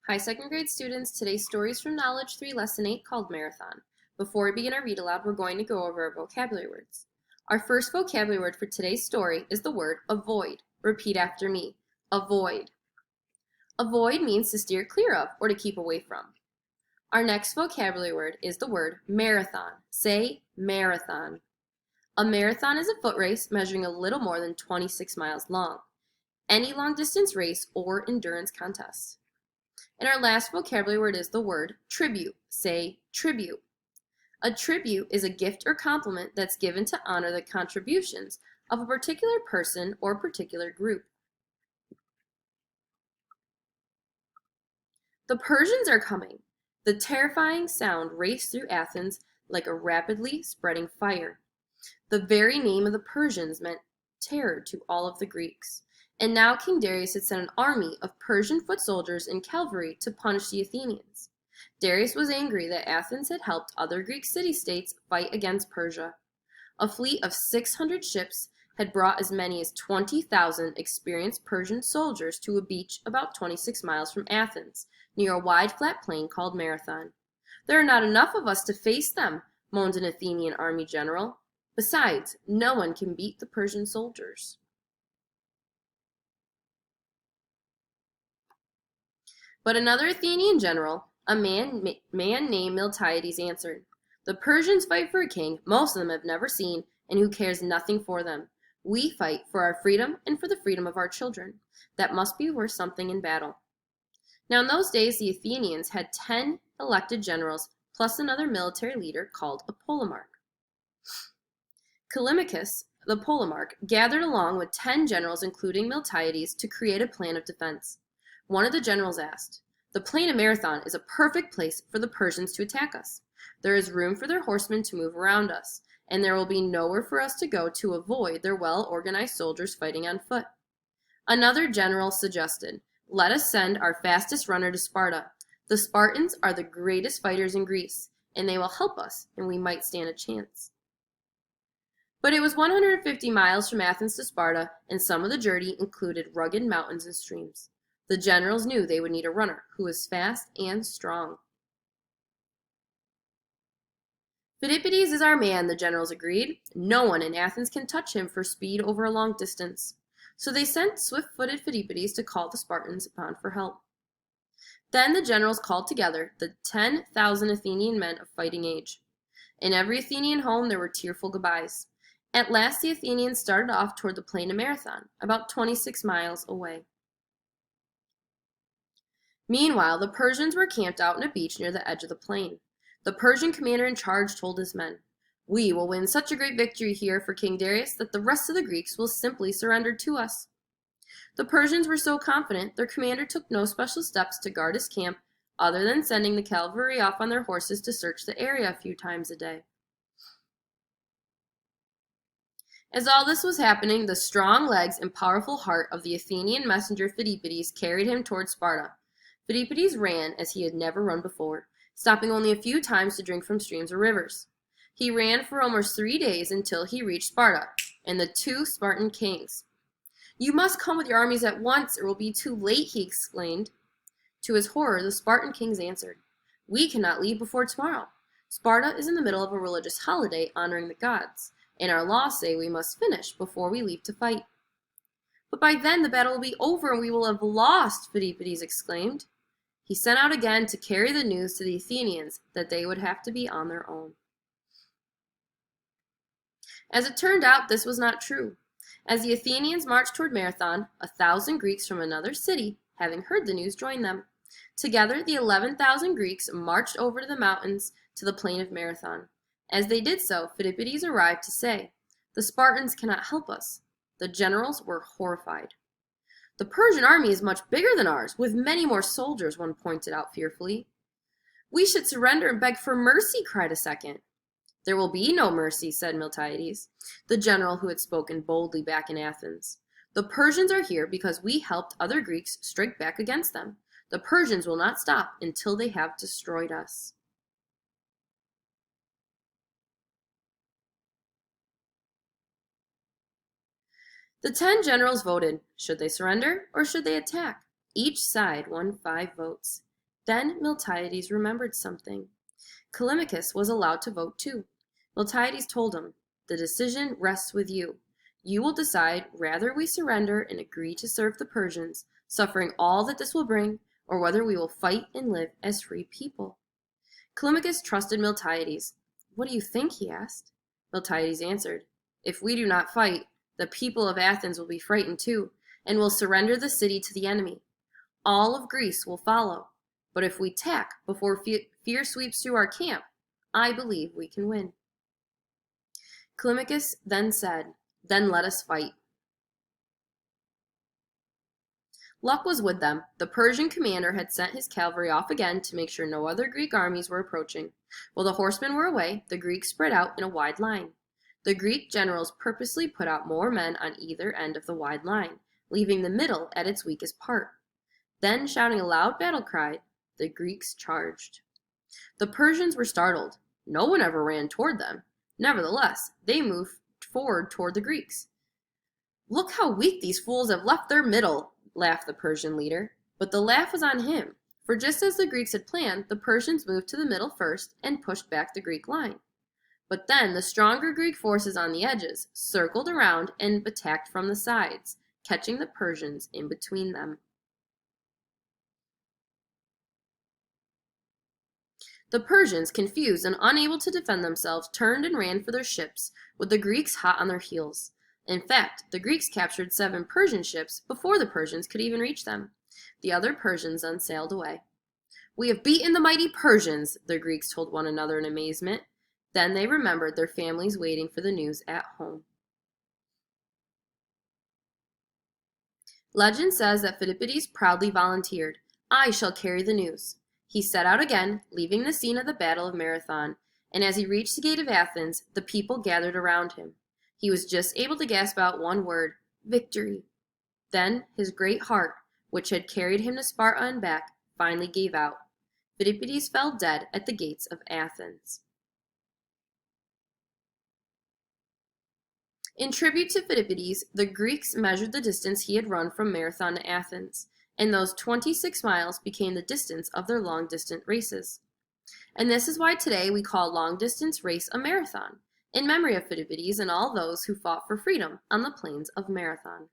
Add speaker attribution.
Speaker 1: Hi, second grade students. Today's story is from Knowledge 3, Lesson 8, called Marathon. Before we begin our read aloud, we're going to go over our vocabulary words. Our first vocabulary word for today's story is the word avoid. Repeat after me. Avoid. Avoid means to steer clear of or to keep away from. Our next vocabulary word is the word marathon. Say marathon. A marathon is a foot race measuring a little more than 26 miles long. Any long distance race or endurance contest. And our last vocabulary word is the word tribute. Say tribute. A tribute is a gift or compliment that's given to honor the contributions of a particular person or particular group. The Persians are coming. The terrifying sound raced through Athens like a rapidly spreading fire. The very name of the Persians meant terror to all of the Greeks. And now King Darius had sent an army of Persian foot soldiers and cavalry to punish the Athenians. Darius was angry that Athens had helped other Greek city-states fight against Persia. A fleet of 600 ships had brought as many as 20,000 experienced Persian soldiers to a beach about 26 miles from Athens, near a wide flat plain called Marathon. "There are not enough of us to face them," moaned an Athenian army general. "Besides, no one can beat the Persian soldiers." But another Athenian general, a man named Miltiades, answered, "The Persians fight for a king most of them have never seen and who cares nothing for them. We fight for our freedom and for the freedom of our children. That must be worth something in battle." Now in those days the Athenians had 10 elected generals plus another military leader called a polemarch. Callimachus, the polemarch, gathered along with 10 generals including Miltiades to create a plan of defense. One of the generals asked, "The plain of Marathon is a perfect place for the Persians to attack us. There is room for their horsemen to move around us, and there will be nowhere for us to go to avoid their well-organized soldiers fighting on foot." Another general suggested, "Let us send our fastest runner to Sparta. The Spartans are the greatest fighters in Greece, and they will help us, and we might stand a chance." But it was 150 miles from Athens to Sparta, and some of the journey included rugged mountains and streams. The generals knew they would need a runner who was fast and strong. "Phidippides is our man," the generals agreed. "No one in Athens can touch him for speed over a long distance." So they sent swift-footed Phidippides to call the Spartans upon for help. Then the generals called together the 10,000 Athenian men of fighting age. In every Athenian home there were tearful goodbyes. At last the Athenians started off toward the plain of Marathon, about 26 miles away. Meanwhile, the Persians were camped out on a beach near the edge of the plain. The Persian commander in charge told his men, "We will win such a great victory here for King Darius that the rest of the Greeks will simply surrender to us." The Persians were so confident, their commander took no special steps to guard his camp other than sending the cavalry off on their horses to search the area a few times a day. As all this was happening, the strong legs and powerful heart of the Athenian messenger Phidippides carried him toward Sparta. Phidippides ran as he had never run before, stopping only a few times to drink from streams or rivers. He ran for almost 3 days until he reached Sparta and the 2 Spartan kings. "You must come with your armies at once, or it will be too late," he exclaimed. To his horror, the Spartan kings answered, "We cannot leave before tomorrow. Sparta is in the middle of a religious holiday honoring the gods, and our laws say we must finish before we leave to fight." "But by then the battle will be over and we will have lost," Phidippides exclaimed. He sent out again to carry the news to the Athenians that they would have to be on their own. As it turned out, this was not true. As the Athenians marched toward Marathon, 1,000 Greeks from another city, having heard the news, joined them. Together, the 11,000 Greeks marched over to the mountains to the plain of Marathon. As they did so, Phidippides arrived to say, "The Spartans cannot help us." The generals were horrified. "The Persian army is much bigger than ours, with many more soldiers," one pointed out fearfully. "We should surrender and beg for mercy," cried a second. "There will be no mercy," said Miltiades, the general who had spoken boldly back in Athens. "The Persians are here because we helped other Greeks strike back against them. The Persians will not stop until they have destroyed us." The 10 generals voted. Should they surrender or should they attack? Each side won 5 votes. Then Miltiades remembered something. Callimachus was allowed to vote too. Miltiades told him, "The decision rests with you. You will decide whether we surrender and agree to serve the Persians, suffering all that this will bring, or whether we will fight and live as free people." Callimachus trusted Miltiades. "What do you think?" he asked. Miltiades answered, "If we do not fight, the people of Athens will be frightened too, and will surrender the city to the enemy. All of Greece will follow. But if we attack before fear sweeps through our camp, I believe we can win." Callimachus then said, "Then let us fight." Luck was with them. The Persian commander had sent his cavalry off again to make sure no other Greek armies were approaching. While the horsemen were away, the Greeks spread out in a wide line. The Greek generals purposely put out more men on either end of the wide line, leaving the middle at its weakest part. Then, shouting a loud battle cry, the Greeks charged. The Persians were startled. No one ever ran toward them. Nevertheless, they moved forward toward the Greeks. "Look how weak these fools have left their middle," laughed the Persian leader. But the laugh was on him, for just as the Greeks had planned, the Persians moved to the middle first and pushed back the Greek line. But then the stronger Greek forces on the edges circled around and attacked from the sides, catching the Persians in between them. The Persians, confused and unable to defend themselves, turned and ran for their ships, with the Greeks hot on their heels. In fact, the Greeks captured 7 Persian ships before the Persians could even reach them. The other Persians then sailed away. "We have beaten the mighty Persians," the Greeks told one another in amazement. Then they remembered their families waiting for the news at home. Legend says that Phidippides proudly volunteered, "I shall carry the news." He set out again, leaving the scene of the Battle of Marathon, and as he reached the gate of Athens, the people gathered around him. He was just able to gasp out one word, "Victory." Then his great heart, which had carried him to Sparta and back, finally gave out. Phidippides fell dead at the gates of Athens. In tribute to Phidippides, the Greeks measured the distance he had run from Marathon to Athens, and those 26 miles became the distance of their long-distance races. And this is why today we call a long-distance race a marathon, in memory of Phidippides and all those who fought for freedom on the plains of Marathon.